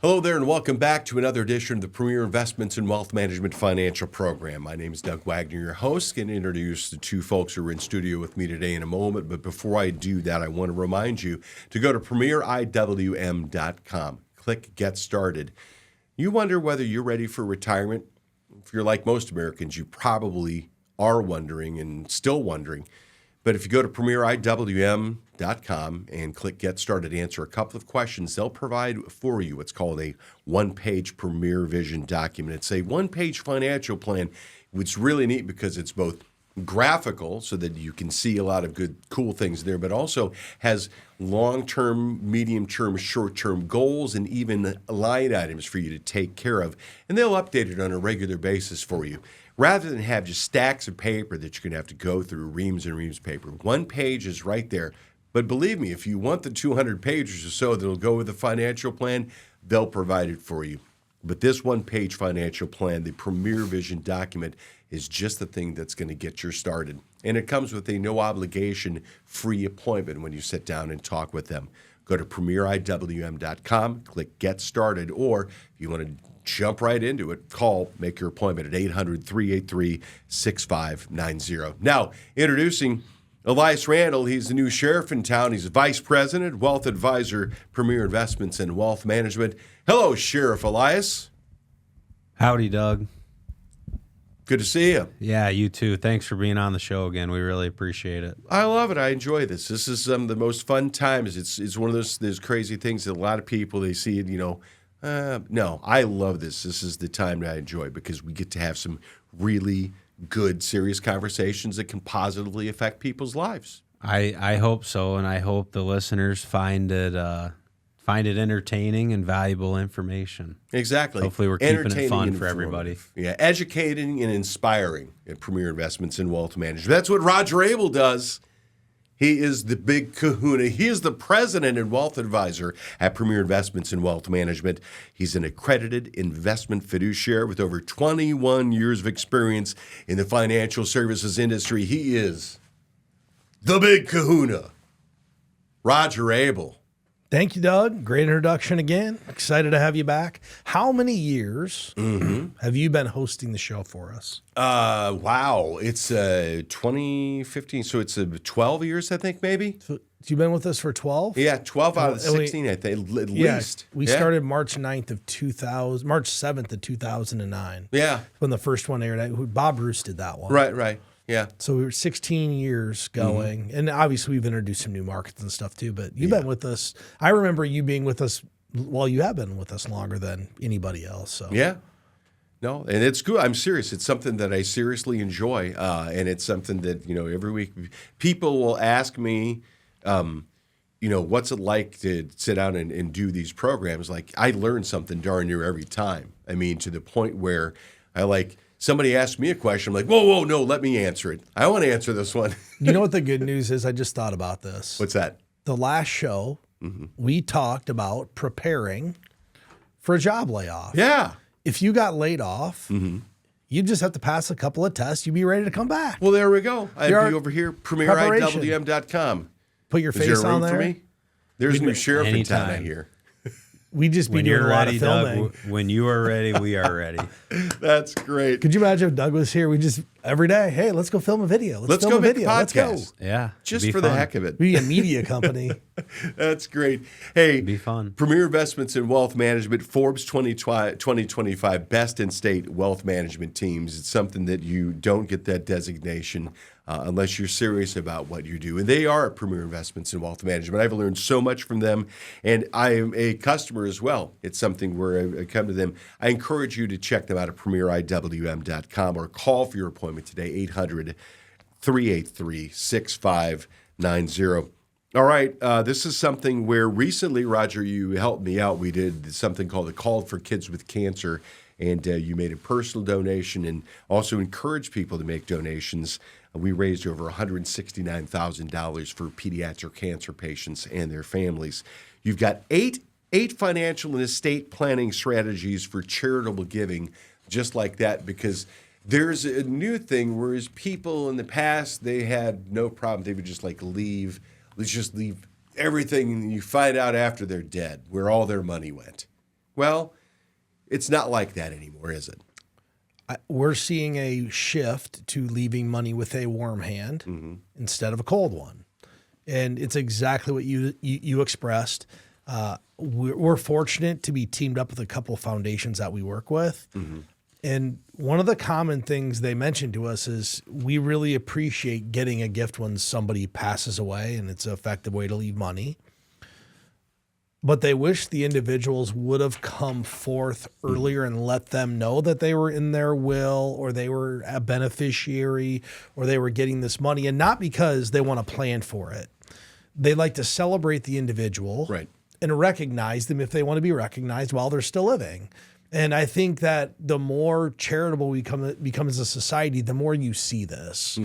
Hello there and welcome back to another edition of the Premier Investments and Wealth Management Financial Program. My name is Doug Wagner, your host. Going to introduce the two folks who are in studio with me today in a moment. But before I do that, I want to remind you to go to premieriwm.com. Click Get Started. You wonder whether you're ready for retirement? If you're like most Americans, you probably are wondering and still wondering. But if you go to premieriwm.com and click Get Started, answer a couple of questions, they'll provide for you what's called a one-page Premier Vision document. It's a one-page financial plan. It's really neat because it's both graphical so that you can see a lot of good, cool things there, but also has long-term, medium-term, short-term goals and even line items for you to take care of. And they'll update it on a regular basis for you. Rather than have just stacks of paper that you're going to have to go through, reams and reams of paper. One page is right there. But believe me, if you want the 200 pages or so that'll go with the financial plan, they'll provide it for you. But this one-page financial plan, the Premier Vision document, is just the thing that's going to get you started. And it comes with a no-obligation free appointment when you sit down and talk with them. Go to premieriwm.com, click Get Started, or if you want to jump right into it, make your appointment at 800-383-6590. Now, introducing Elias Randall. He's the new sheriff in town. He's a vice president, wealth advisor, Premier Investments and Wealth Management. Hello, Sheriff Elias. Howdy, Doug. Good to see you. Yeah, you too. Thanks for being on the show again. We really appreciate it. I love it. I enjoy this. This is some of the most fun times. It's one of those crazy things that a lot of people, they see it, no, I love this. This is the time that I enjoy because we get to have some really good, serious conversations that can positively affect people's lives. I hope so, and I hope the listeners find it entertaining and valuable information. Exactly. Hopefully we're keeping it fun for everybody. Yeah, educating and inspiring at Premier Investments and Wealth Management. That's what Roger Abel does. He is the big kahuna. He is the president and wealth advisor at Premier Investments and Wealth Management. He's an accredited investment fiduciary with over 21 years of experience in the financial services industry. He is the big kahuna, Roger Abel. Thank you, Doug. Great introduction again. Excited to have you back. How many years have you been hosting the show for us? Wow. It's 2015, so it's 12 years, I think, maybe. So you've been with us for 12? Yeah, 12 out of the 16, I think, at least. We started March 7th of 2009. Yeah. When the first one aired. Bob Bruce did that one. Right. Yeah. So we were 16 years going. And obviously we've introduced some new markets and stuff too, but you've been with us. I remember you being with us, well, you have been with us longer than anybody else. So yeah. No, and it's good. I'm serious. It's something that I seriously enjoy. And it's something that, every week people will ask me, what's it like to sit down and do these programs? Like, I learn something darn near every time. I mean, to the point where somebody asked me a question, I'm like, whoa, no, let me answer it. I want to answer this one. You know what the good news is? I just thought about this. What's that? The last show, we talked about preparing for a job layoff. Yeah. If you got laid off, you just have to pass a couple of tests. You'd be ready to come back. Well, there we go. I'd be over here, premieriwm.com. Put your face on there. For me? There's a new sheriff in town, I hear. We just be doing a lot of filming. Doug, when you are ready, we are ready. That's great. Could you imagine if Doug was here? We just every day, hey, let's go film a video. Let's go make a podcast. Let's go. Yeah, just for the heck of it. Be a media company. That's great. Hey, it'd be fun. Premier Investments and Wealth Management, Forbes 2025 Best in State Wealth Management Teams. It's something that you don't get that designation unless you're serious about what you do. And they are Premier Investments and Wealth Management. I've learned so much from them, and I am a customer as well. It's something where I come to them. I encourage you to check them out at premieriwm.com or call for your appointment today, 800-383-6590. All right, this is something where recently, Roger, you helped me out. We did something called the Call for Kids with Cancer, and you made a personal donation and also encouraged people to make donations. We raised over $169,000 for pediatric cancer patients and their families. You've got eight financial and estate planning strategies for charitable giving, just like that, because there's a new thing, whereas people in the past, they had no problem. They would just leave. Let's just leave everything, and you find out after they're dead where all their money went. Well, it's not like that anymore, is it? We're seeing a shift to leaving money with a warm hand instead of a cold one. And it's exactly what you expressed. We're fortunate to be teamed up with a couple of foundations that we work with. And one of the common things they mentioned to us is we really appreciate getting a gift when somebody passes away, and it's an effective way to leave money. But they wish the individuals would have come forth earlier and let them know that they were in their will, or they were a beneficiary, or they were getting this money, and not because they want to plan for it. They like to celebrate the individual, Right, and recognize them if they want to be recognized while they're still living. And I think that the more charitable we become as a society, the more you see this.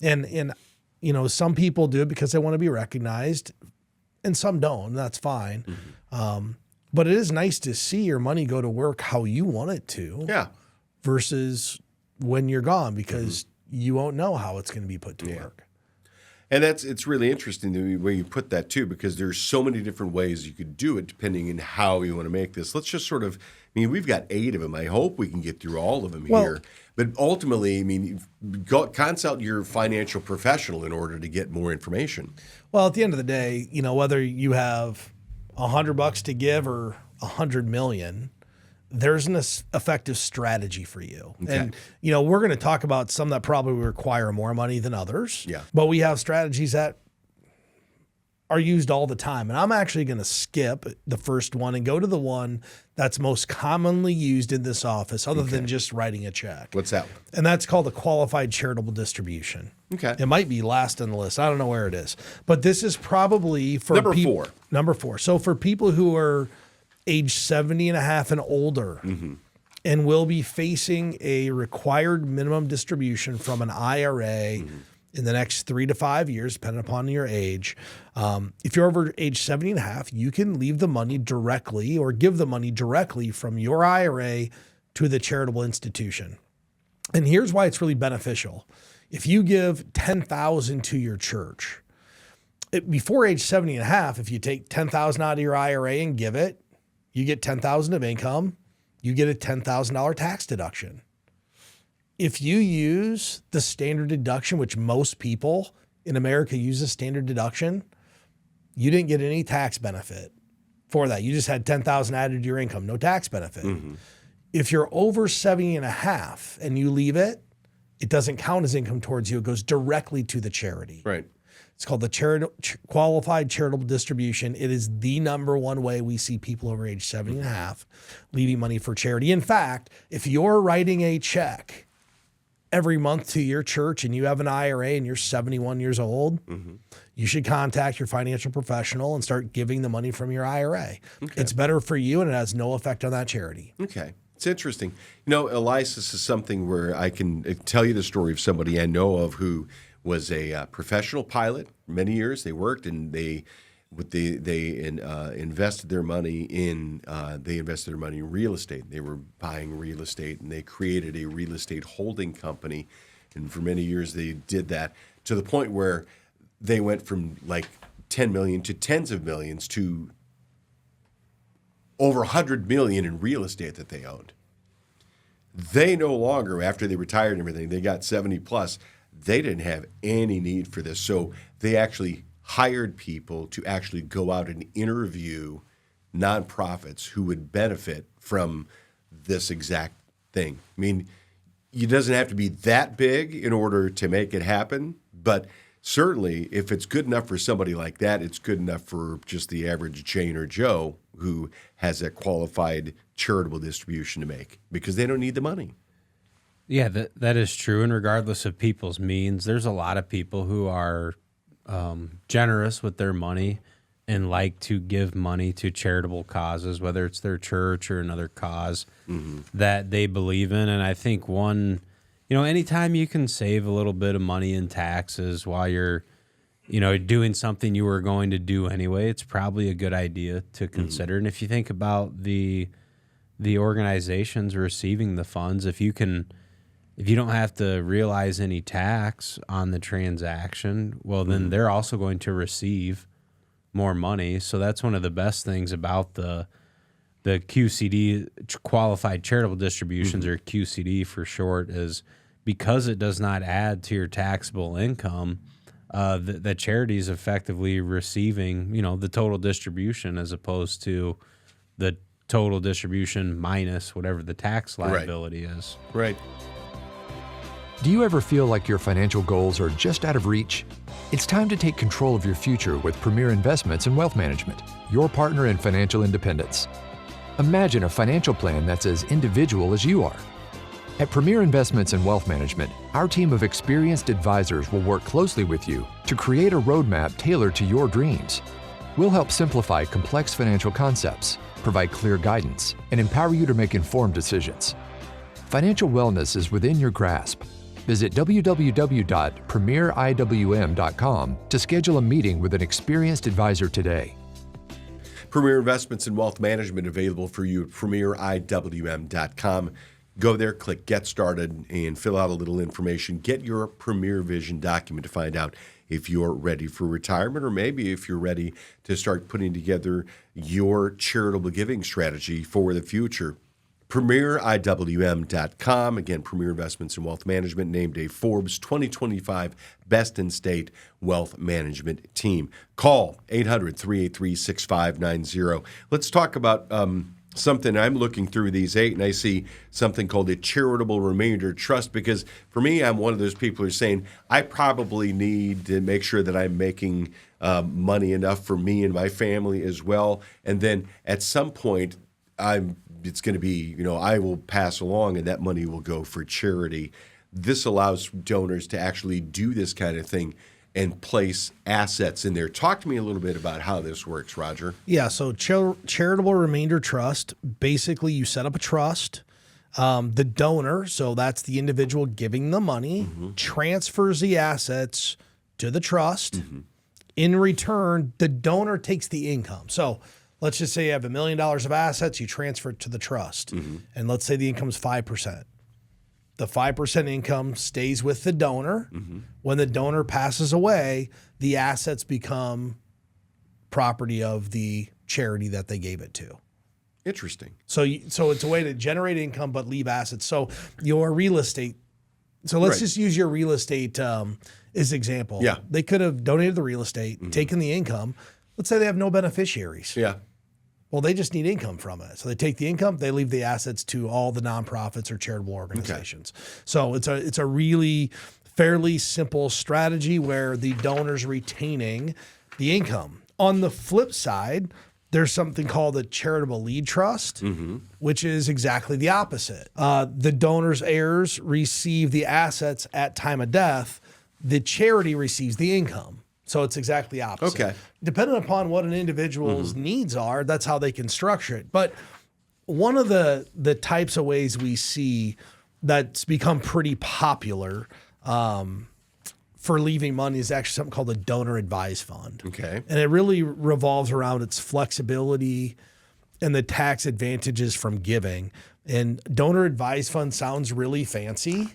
And you know, some people do it because they want to be recognized, and some don't. And that's fine. But it is nice to see your money go to work how you want it to. Yeah. Versus when you're gone, because you won't know how it's going to be put to work. And it's really interesting the way you put that too, because there's so many different ways you could do it depending on how you want to make this. Let's just sort of, I mean, we've got 8 of them. I hope we can get through all of them here. But ultimately, I mean, consult your financial professional in order to get more information. Well, at the end of the day, you know, whether you have $100 to give or $100 million, there's an effective strategy for you. Okay. And, you know, we're going to talk about some that probably require more money than others. Yeah. But we have strategies that are used all the time. And I'm actually going to skip the first one and go to the one that's most commonly used in this office, other than just writing a check. What's that one? And that's called a qualified charitable distribution. Okay. It might be last on the list. I don't know where it is. But this is probably for Number 4. Number 4. So for people who are age 70 and a half and older, and will be facing a required minimum distribution from an IRA in the next 3 to 5 years, depending upon your age. If you're over age 70 and a half, you can leave the money directly or give the money directly from your IRA to the charitable institution. And here's why it's really beneficial. If you give $10,000 to your church, before age 70 and a half, if you take $10,000 out of your IRA and give it, you get $10,000 of income, you get a $10,000 tax deduction. If you use the standard deduction, which most people in America use a standard deduction, you didn't get any tax benefit for that. You just had $10,000 added to your income, no tax benefit. If you're over 70 and a half and you leave it, it doesn't count as income towards you. It goes directly to the charity. Right. It's called the qualified charitable distribution. It is the number one way we see people over age 70 and a half leaving money for charity. In fact, if you're writing a check every month to your church and you have an IRA and you're 71 years old, you should contact your financial professional and start giving the money from your IRA. Okay. It's better for you and it has no effect on that charity. Okay. It's interesting. You know, Elias, this is something where I can tell you the story of somebody I know of who was a professional pilot. Many years they worked, and they invested their money in real estate. They were buying real estate, and they created a real estate holding company. And for many years they did that, to the point where they went from like 10 million to tens of millions to over 100 million in real estate that they owned. They no longer, after they retired and everything, they got 70 plus, they didn't have any need for this. So they actually hired people to actually go out and interview nonprofits who would benefit from this exact thing. I mean, it doesn't have to be that big in order to make it happen, but certainly if it's good enough for somebody like that, it's good enough for just the average Jane or Joe who has a qualified charitable distribution to make, because they don't need the money. Yeah, that is true. And regardless of people's means, there's a lot of people who are generous with their money and like to give money to charitable causes, whether it's their church or another cause that they believe in. And I think anytime you can save a little bit of money in taxes while you're, doing something you were going to do anyway, it's probably a good idea to consider. And if you think about the organizations receiving the funds, if you don't have to realize any tax on the transaction, well, then they're also going to receive more money. So that's one of the best things about the the QCD, qualified charitable distributions, or QCD for short, is because it does not add to your taxable income. The charity is effectively receiving, the total distribution as opposed to the total distribution minus whatever the tax liability is. Right. Do you ever feel like your financial goals are just out of reach? It's time to take control of your future with Premier Investments and Wealth Management, your partner in financial independence. Imagine a financial plan that's as individual as you are. At Premier Investments and Wealth Management, our team of experienced advisors will work closely with you to create a roadmap tailored to your dreams. We'll help simplify complex financial concepts, provide clear guidance, and empower you to make informed decisions. Financial wellness is within your grasp. Visit www.premieriwm.com to schedule a meeting with an experienced advisor today. Premier Investments and Wealth Management available for you at premieriwm.com. Go there, click Get Started, and fill out a little information. Get your Premier Vision document to find out if you're ready for retirement, or maybe if you're ready to start putting together your charitable giving strategy for the future. PremierIWM.com. Again, Premier Investments and Wealth Management named a Forbes 2025 Best in State Wealth Management Team. Call 800-383-6590. Let's talk about something. I'm looking through these 8 and I see something called a charitable remainder trust, because for me, I'm one of those people who are saying I probably need to make sure that I'm making money enough for me and my family as well. And then at some point, it's going to be, I will pass along and that money will go for charity. This allows donors to actually do this kind of thing and place assets in there. Talk to me a little bit about how this works, Roger. Yeah, so charitable remainder trust, basically you set up a trust. The donor, so that's the individual giving the money, transfers the assets to the trust. In return, the donor takes the income. So let's just say you have $1 million of assets, you transfer it to the trust. And let's say the income is 5%. The 5% income stays with the donor. When the donor passes away, the assets become property of the charity that they gave it to. Interesting. So it's a way to generate income but leave assets. So your real estate. So let's just use your real estate as example. Yeah. They could have donated the real estate, taken the income. Let's say they have no beneficiaries. Yeah. Well, they just need income from it. So they take the income, they leave the assets to all the nonprofits or charitable organizations. So it's a really fairly simple strategy where the donor's retaining the income. On the flip side, there's something called a charitable lead trust, which is exactly the opposite. The donor's heirs receive the assets at time of death. The charity receives the income. So it's exactly the opposite. Okay. Depending upon what an individual's needs are, that's how they can structure it. But one of the types of ways we see that's become pretty popular for leaving money is actually something called a donor advised fund. Okay. And it really revolves around its flexibility and the tax advantages from giving. And donor advised fund sounds really fancy.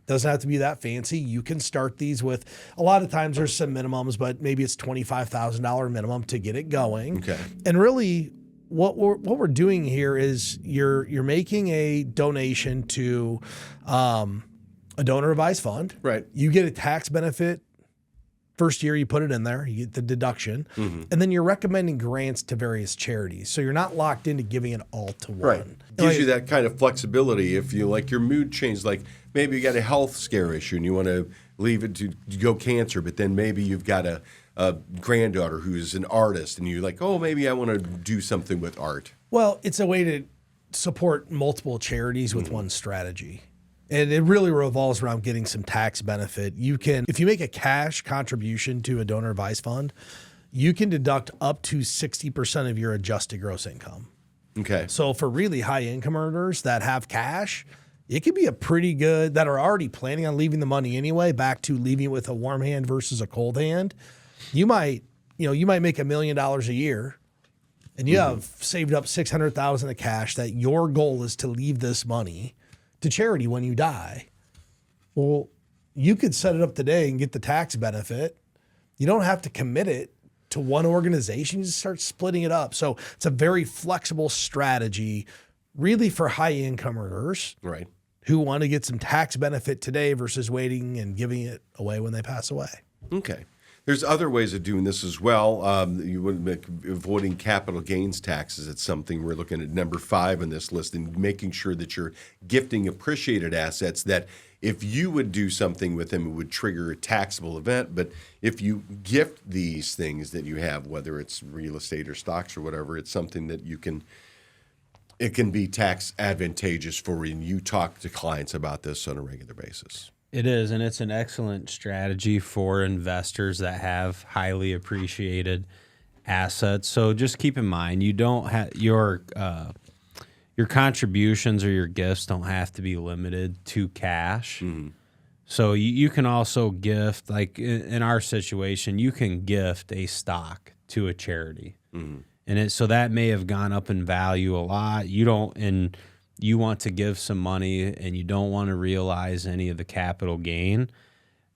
Doesn't have to be that fancy. You can start these with, a lot of times there's some minimums, but maybe it's $25,000 minimum to get it going. Okay. And really what we're doing here is you're making a donation to a donor advised fund. Right. You get a tax benefit. First year you put it in there, you get the deduction, and then you're recommending grants to various charities. So you're not locked into giving it all to one. Right. Gives you that kind of flexibility if you like your mood change, like maybe you got a health scare issue and you want to leave it to go cancer, but then maybe you've got a granddaughter who's an artist and you're like, oh, maybe I want to do something with art. Well, it's a way to support multiple charities with one strategy. And it really revolves around getting some tax benefit. You can, if you make a cash contribution to a donor advised fund, you can deduct up to 60% of your adjusted gross income. Okay. So for really high income earners that have cash, it could be a pretty good, that are already planning on leaving the money anyway, back to leaving it with a warm hand versus a cold hand. You might make $1 million a year and you have saved up $600,000 of cash that your goal is to leave this money to charity when you die. Well, you could set it up today and get the tax benefit. You don't have to commit it to one organization, you just start splitting it up. So it's a very flexible strategy, really for high income earners, Right. who want to get some tax benefit today versus waiting and giving it away when they pass away. Okay. There's other ways of doing this as well. You wouldn't make avoiding capital gains taxes. It's something we're looking at number 5 on this list, and making sure that you're gifting appreciated assets that if you would do something with them, it would trigger a taxable event. But if you gift these things that you have, whether it's real estate or stocks or whatever, it's something that it can be tax advantageous for you. And you talk to clients about this on a regular basis. It is, and it's an excellent strategy for investors that have highly appreciated assets. So just keep in mind, you don't have your contributions or your gifts don't have to be limited to cash. Mm-hmm. So you can also gift, like in our situation, you can gift a stock to a charity, and so that may have gone up in value a lot. You want to give some money and you don't want to realize any of the capital gain,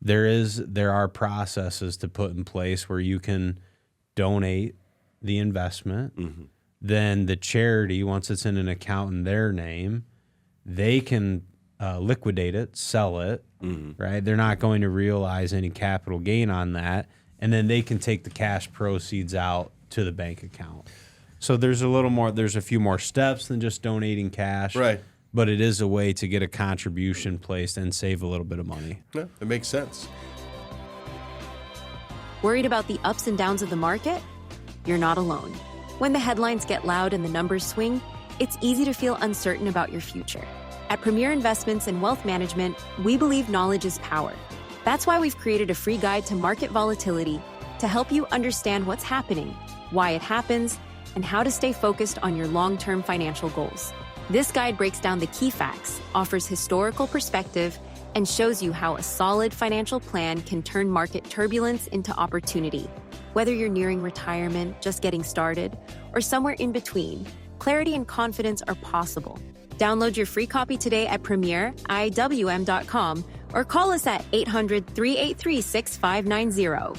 there are processes to put in place where you can donate the investment. Mm-hmm. Then the charity, once it's in an account in their name, they can liquidate it, sell it, right? They're not going to realize any capital gain on that. And then they can take the cash proceeds out to the bank account. So there's a few more steps than just donating cash. Right. But it is a way to get a contribution placed and save a little bit of money. Yeah, it makes sense. Worried about the ups and downs of the market? You're not alone. When the headlines get loud and the numbers swing, it's easy to feel uncertain about your future. At Premier Investments and Wealth Management, we believe knowledge is power. That's why we've created a free guide to market volatility to help you understand what's happening, why it happens, and how to stay focused on your long-term financial goals. This guide breaks down the key facts, offers historical perspective, and shows you how a solid financial plan can turn market turbulence into opportunity. Whether you're nearing retirement, just getting started, or somewhere in between, clarity and confidence are possible. Download your free copy today at premieriwm.com or call us at 800-383-6590.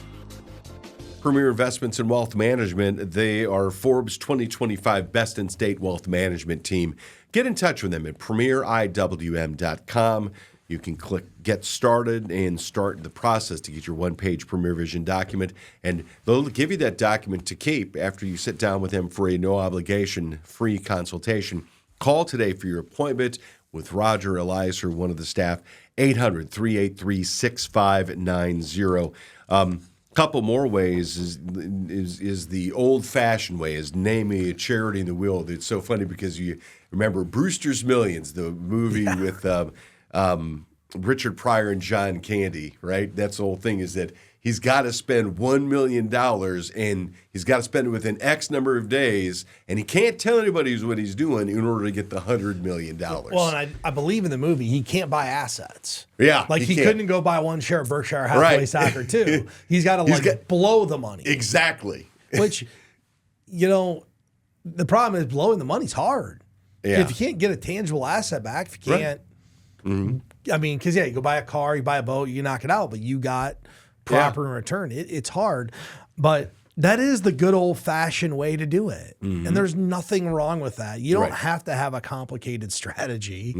Premier Investments and Wealth Management, they are Forbes 2025 Best in State Wealth Management Team. Get in touch with them at premieriwm.com. You can click Get Started and start the process to get your one-page Premier Vision document. And they'll give you that document to keep after you sit down with them for a no-obligation free consultation. Call today for your appointment with Roger, Elias, or one of the staff, 800-383-6590. Couple more ways is the old-fashioned way, is naming a charity in the will. It's so funny because you remember Brewster's Millions, the movie with Richard Pryor and John Candy, right? That's the whole thing, is that he's got to spend $1 million and he's got to spend it within X number of days, and he can't tell anybody what he's doing in order to get the $100 million. Well, and I believe in the movie, he can't buy assets. Yeah. Like he couldn't go buy one share of Berkshire Hathaway Soccer too. He's got to blow the money. Exactly. Which, the problem is blowing the money's hard. Yeah. If you can't get a tangible asset back, if you can't, I mean, because you go buy a car, you buy a boat, you knock it out, but you got proper in return. It's hard, but that is the good old fashioned way to do it. And there's nothing wrong with that. You don't have to have a complicated strategy,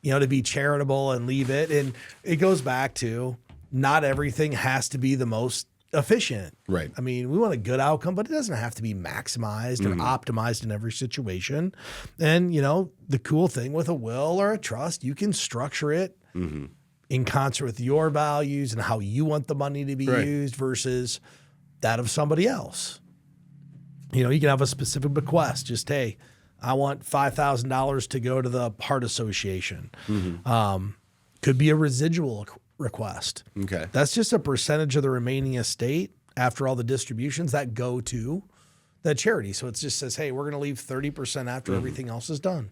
to be charitable and leave it. And it goes back to not everything has to be the most efficient. Right. I mean, we want a good outcome, but it doesn't have to be maximized or optimized in every situation. And, the cool thing with a will or a trust, you can structure it in concert with your values and how you want the money to be used versus that of somebody else. You can have a specific bequest. Just, hey, I want $5,000 to go to the Heart Association. Could be a residual request. Okay. That's just a percentage of the remaining estate after all the distributions that go to that charity. So it just says, hey, we're going to leave 30% after everything else is done.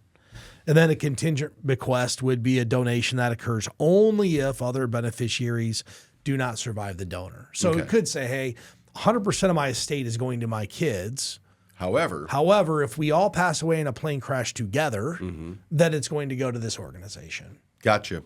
And then a contingent bequest would be a donation that occurs only if other beneficiaries do not survive the donor. So it could say, hey, 100% of my estate is going to my kids. However, if we all pass away in a plane crash together, then it's going to go to this organization. Gotcha.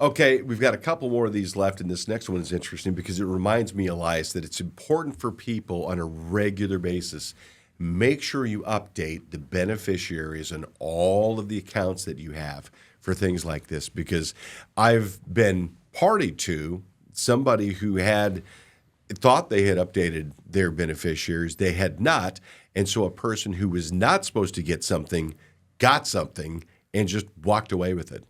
Okay, we've got a couple more of these left, and this next one is interesting because it reminds me, Elias, that it's important for people on a regular basis. Make sure you update the beneficiaries on all of the accounts that you have for things like this, because I've been party to somebody who thought they had updated their beneficiaries. They had not, and so a person who was not supposed to get something got something and just walked away with it.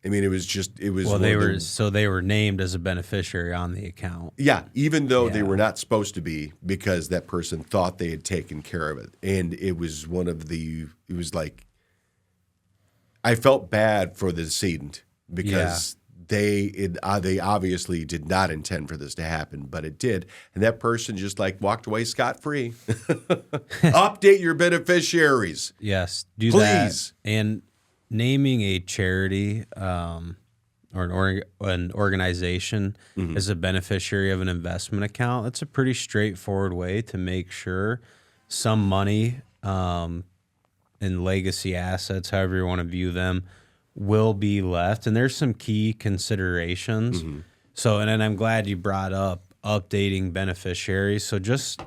I mean, it was. Well, they were named as a beneficiary on the account. Yeah, even though they were not supposed to be, because that person thought they had taken care of it, and it was It was like, I felt bad for the decedent because they obviously did not intend for this to happen, but it did, and that person just like walked away scot-free. Update your beneficiaries. Yes, do Please. that. And naming a charity or an organization as a beneficiary of an investment account, that's a pretty straightforward way to make sure some money and legacy assets, however you want to view them, will be left. And there's some key considerations. So, and I'm glad you brought up updating beneficiaries. So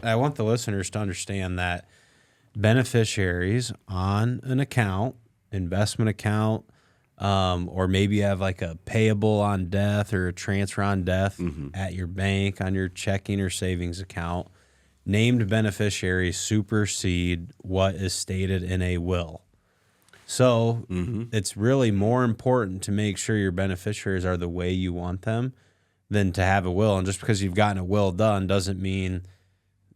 I want the listeners to understand that beneficiaries on an account, investment account, or maybe you have like a payable on death or a transfer on death at your bank on your checking or savings account, named beneficiaries supersede what is stated in a will. So it's really more important to make sure your beneficiaries are the way you want them than to have a will. And just because you've gotten a will done doesn't mean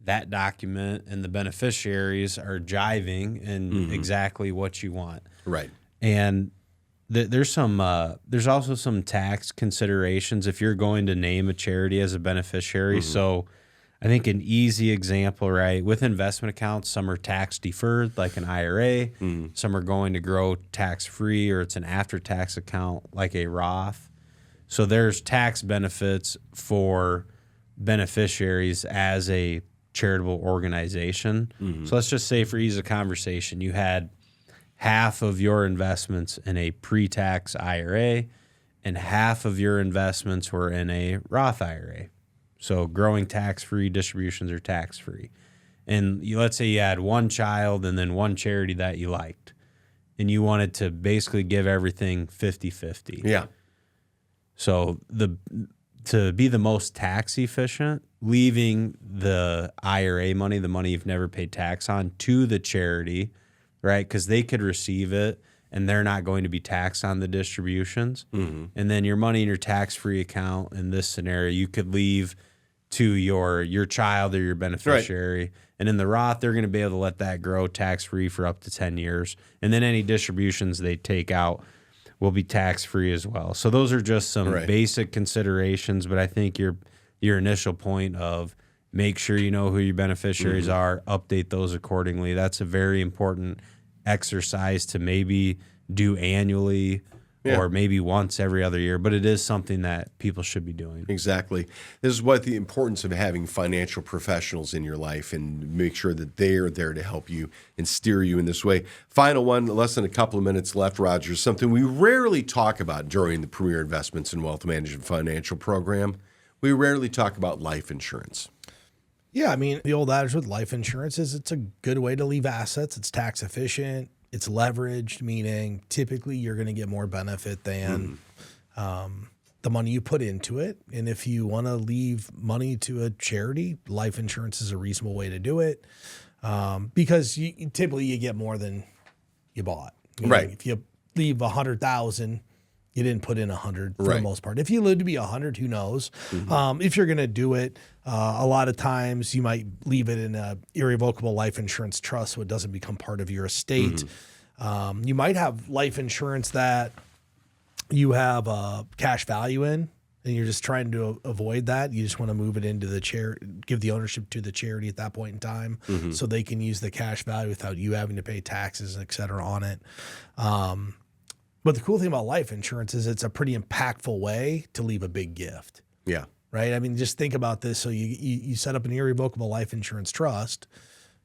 that document and the beneficiaries are jiving in exactly what you want. Right. And there's also some tax considerations if you're going to name a charity as a beneficiary. So I think an easy example, right, with investment accounts, some are tax deferred, like an IRA. Some are going to grow tax free, or it's an after tax account, like a Roth. So there's tax benefits for beneficiaries as a charitable organization. So let's just say, for ease of conversation, you had half of your investments in a pre-tax IRA and half of your investments were in a Roth IRA. So growing tax-free distributions are tax-free. And let's say you had one child and then one charity that you liked, and you wanted to basically give everything 50-50. Yeah. So to be the most tax efficient, leaving the IRA money, the money you've never paid tax on, to the charity, right? Because they could receive it and they're not going to be taxed on the distributions. And then your money in your tax-free account, in this scenario, you could leave to your child or your beneficiary. Right. And in the Roth, they're going to be able to let that grow tax-free for up to 10 years. And then any distributions they take out will be tax-free as well. So those are just some basic considerations, but I think your initial point of make sure you know who your beneficiaries are, update those accordingly. That's a very important exercise to maybe do annually or maybe once every other year, but it is something that people should be doing. Exactly. This is what the importance of having financial professionals in your life, and make sure that they are there to help you and steer you in this way. Final one, less than a couple of minutes left, Roger, something we rarely talk about during the Premier Investments and Wealth Management Financial Program. We rarely talk about life insurance. Yeah, I mean, the old adage with life insurance is it's a good way to leave assets. It's tax efficient. It's leveraged, meaning typically you're going to get more benefit than the money you put into it. And if you want to leave money to a charity, life insurance is a reasonable way to do it, because typically you get more than you bought. Right. If you leave $100,000, you didn't put in 100 for the most part. If you live to be 100, who knows? If you're going to do it, a lot of times you might leave it in a irrevocable life insurance trust so it doesn't become part of your estate. You might have life insurance that you have cash value in, and you're just trying to avoid that. You just want to move it into the give the ownership to the charity at that point in time, so they can use the cash value without you having to pay taxes, et cetera, on it. But the cool thing about life insurance is it's a pretty impactful way to leave a big gift. Yeah. Right? I mean, just think about this. So you set up an irrevocable life insurance trust,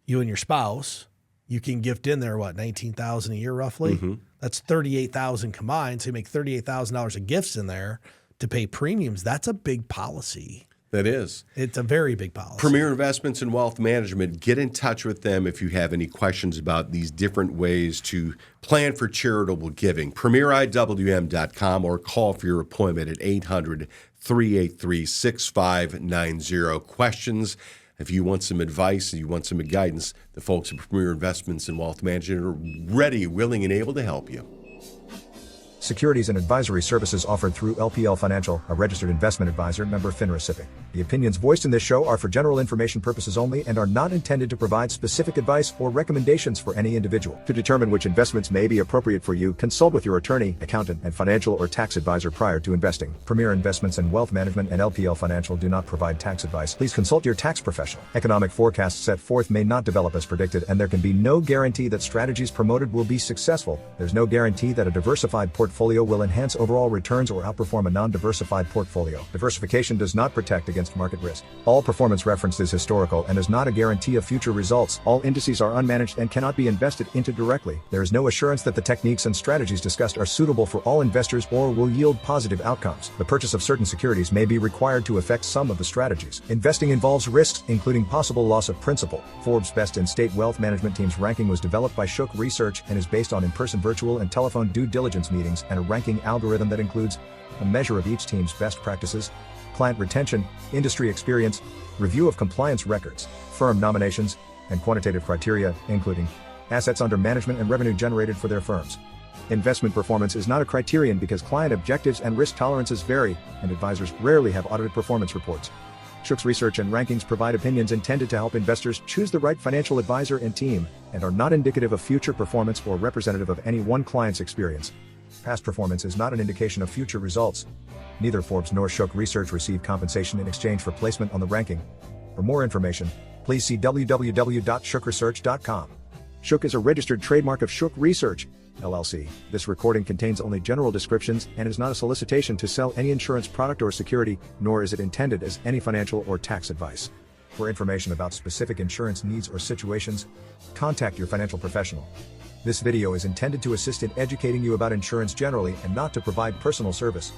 you and your spouse, you can gift in there, $19,000 a year roughly? That's $38,000 combined. So you make $38,000 of gifts in there to pay premiums. That's a big policy. That is. It's a very big policy. Premier Investments and Wealth Management. Get in touch with them if you have any questions about these different ways to plan for charitable giving. PremierIWM.com or call for your appointment at 800-383-6590. Questions. If you want some advice and you want some guidance, the folks at Premier Investments and Wealth Management are ready, willing, and able to help you. Securities and advisory services offered through LPL Financial, a registered investment advisor, member FINRA SIPC. The opinions voiced in this show are for general information purposes only and are not intended to provide specific advice or recommendations for any individual. To determine which investments may be appropriate for you, consult with your attorney, accountant, and financial or tax advisor prior to investing. Premier Investments and Wealth Management and LPL Financial do not provide tax advice. Please consult your tax professional. Economic forecasts set forth may not develop as predicted, and there can be no guarantee that strategies promoted will be successful. There's no guarantee that a diversified portfolio will enhance overall returns or outperform a non-diversified portfolio. Diversification does not protect against market risk. All performance referenced is historical and is not a guarantee of future results. All indices are unmanaged and cannot be invested into directly. There is no assurance that the techniques and strategies discussed are suitable for all investors or will yield positive outcomes. The purchase of certain securities may be required to affect some of the strategies. Investing involves risks, including possible loss of principal. Forbes' Best in State Wealth Management Team's ranking was developed by Shook Research and is based on in-person, virtual, and telephone due diligence meetings and a ranking algorithm that includes a measure of each team's best practices, client retention, industry experience, review of compliance records, firm nominations, and quantitative criteria, including assets under management and revenue generated for their firms. Investment performance is not a criterion because client objectives and risk tolerances vary, and advisors rarely have audited performance reports. Shook's research and rankings provide opinions intended to help investors choose the right financial advisor and team, and are not indicative of future performance or representative of any one client's experience. Past performance is not an indication of future results. Neither Forbes nor Shook Research receive compensation in exchange for placement on the ranking. For more information, please see www.shookresearch.com. Shook is a registered trademark of Shook Research, LLC. This recording contains only general descriptions and is not a solicitation to sell any insurance product or security, nor is it intended as any financial or tax advice. For information about specific insurance needs or situations, contact your financial professional. This video is intended to assist in educating you about insurance generally and not to provide personal service.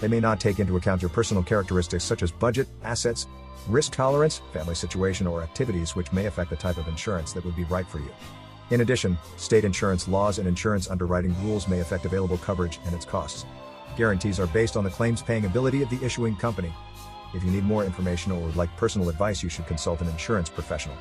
They may not take into account your personal characteristics such as budget, assets, risk tolerance, family situation, or activities which may affect the type of insurance that would be right for you. In addition, state insurance laws and insurance underwriting rules may affect available coverage and its costs. Guarantees are based on the claims-paying ability of the issuing company. If you need more information or would like personal advice, you should consult an insurance professional.